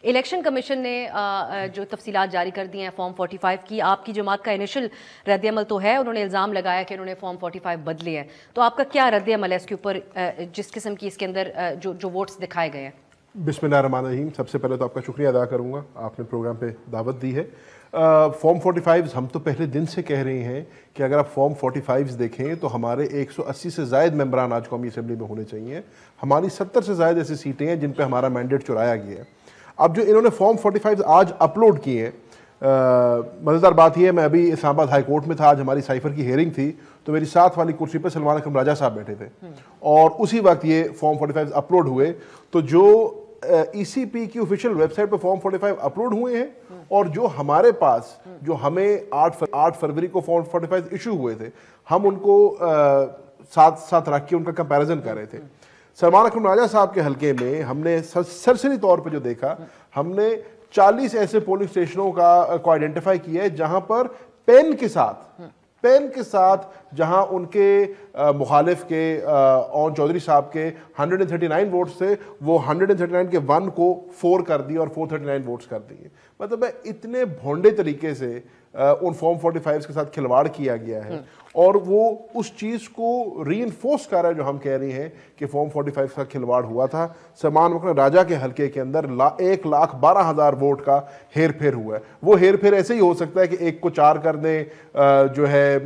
Election commission نے جو تفصیلات جاری کر دی ہیں فارم 45 کی، آپ کی جماعت کا انیشل رد عمل تو ہے، انہوں نے الزام لگایا کہ انہوں نے فارم 45 بدلے ہیں، تو آپ کا کیا رد عمل ہے اس کے اوپر جس قسم کی اس کے اندر جو ووٹس دکھائے گئے ہیں؟ بسم اللہ الرحمن الرحیم. سب سے پہلے تو آپ کا شکریہ ادا کروں گا، آپ نے پروگرام پہ دعوت دی ہے. فارم 45 ہم تو پہلے دن سے کہہ رہے ہیں کہ اگر آپ فارم 45 دیکھیں تو ہمارے 180 سے زائد ممبران آج قومی اسمبلی میں ہونے چاہیے. ہماری 70 سے زائد ایسی سیٹیں ہیں جن پہ ہمارا مینڈیٹ چرایا گیا ہے. اب جو انہوں نے فارم 45 آج اپلوڈ کیے ہیں، مزیدار بات یہ ہے، میں ابھی اسلام آباد ہائی کورٹ میں تھا، آج ہماری سائفر کی ہیئرنگ تھی، تو میری ساتھ والی کرسی پہ سلمان اکرم راجہ صاحب بیٹھے تھے اور اسی وقت یہ فارم 45 اپلوڈ ہوئے. تو جو ای سی پی کی آفیشیل ویب سائٹ پہ فارم 45 اپلوڈ ہوئے ہیں اور جو ہمارے پاس جو ہمیں 8 فروری کو فارم 45 ایشو ہوئے تھے، ہم ان کو ساتھ ساتھ رکھ کے ان کا کمپیریزن کر رہے تھے. سلمان اکرم راجہ صاحب کے حلقے میں ہم نے سرسری طور پہ جو دیکھا، ہم نے 40 ایسے پولنگ اسٹیشنوں کو آئیڈینٹیفائی کیا ہے جہاں پر پین کے ساتھ جہاں ان کے مخالف کے اون چودھری صاحب کے 139 ووٹس تھے، وہ 139 کے 1 کو 4 کر دیے اور 439 ووٹس کر دیے. مطلب اتنے بھونڈے طریقے سے ان فارم 45 کے ساتھ کھلواڑ کیا گیا ہے اور وہ اس چیز کو ری انفورس کر رہا ہے جو ہم کہہ رہے ہیں کہ فارم 45 کا کھلواڑ ہوا تھا. سلمان اکرم راجہ کے حلقے کے اندر 1,12,000 ووٹ کا ہیر پھیر ہوا ہے. وہ ہیر پھیر ایسے ہی ہو سکتا ہے کہ 1 کو 4 کر دیں، جو ہے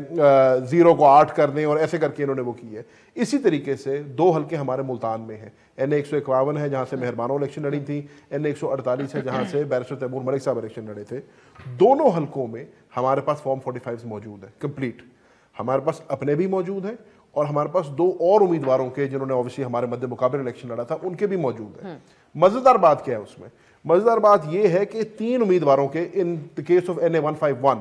0 کو 8 کر دیں، اور ایسے کر کے انہوں نے وہ کی ہے. اسی طریقے سے 2 حلقے ہمارے ملتان میں ہیں. N151 ہے جہاں سے مہربانوں الیکشن لڑی تھی، N148 ہے جہاں سے بیرسٹر تیمور ملک صاحب الیکشن لڑے تھے. دونوں حلقوں میں ہمارے پاس فارم 45 موجود ہے کمپلیٹ. ہمارے پاس اپنے بھی موجود ہیں اور ہمارے پاس 2 اور امیدواروں کے جنہوں نے اوبیسلی ہمارے مد مقابل الیکشن لڑا تھا ان کے بھی موجود ہیں. مزیدار بات کیا ہے اس میں؟ مزیدار بات یہ ہے کہ 3 امیدواروں کے in case of NA151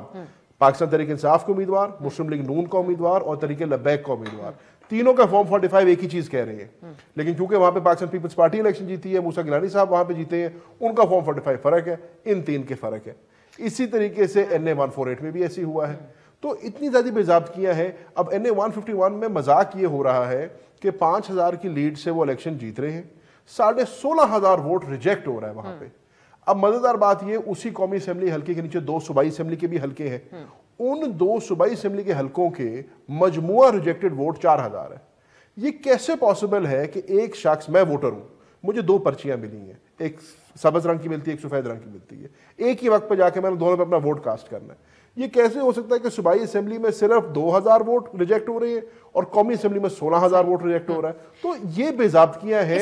Pakistan Tehreek Insaf کا امیدوار، مسلم لیگ نون کا امیدوار اور تحریک لبیک کا امیدوار، تینوں کا فارم 45 ایک ہی چیز کہہ رہے ہیں. لیکن کیونکہ وہاں پہ پاکستان پیپلز پارٹی الیکشن جیتی ہے، موسیٰ گیلانی صاحب وہاں پہ جیتے ہیں، ان کا فارم 45 فرق ہے، ان 3 کے فرق ہے. اسی طریقے سے NA148 میں بھی ایسی ہوا ہے. تو اتنی زیادہ بے ضابطگیاں ہیں. اب NA151 میں مذاق یہ ہو رہا ہے کہ 5,000 کی لیڈ سے وہ الیکشن جیت رہے ہیں، 16,500 ووٹ ریجیکٹ ہو رہا ہے وہاں پہ. اب مزیدار بات یہ، اسی قومی اسمبلی حلقے کے نیچے 2 صوبائی اسمبلی کے بھی حلقے ہیں. ان 2 صوبائی اسمبلی کے حلقوں کے مجموعہ ریجیکٹڈ ووٹ 4,000 ہے. یہ کیسے پاسبل ہے کہ ایک شخص، میں ووٹر ہوں، مجھے 2 پرچیاں ملی ہیں، ایک سبز رنگ کی ملتی ہے، ایک سفید رنگ کی ملتی ہے، ایک ہی وقت پہ جا کے میں نے دونوں پہ اپنا ووٹ کاسٹ کرنا ہے. یہ کیسے ہو سکتا ہے کہ صوبائی اسمبلی میں صرف 2,000 ووٹ ریجیکٹ ہو رہے ہیں اور قومی اسمبلی میں 16,000 ووٹ ریجیکٹ ہو رہا ہے؟ تو یہ بے ضابطگیاں ہیں.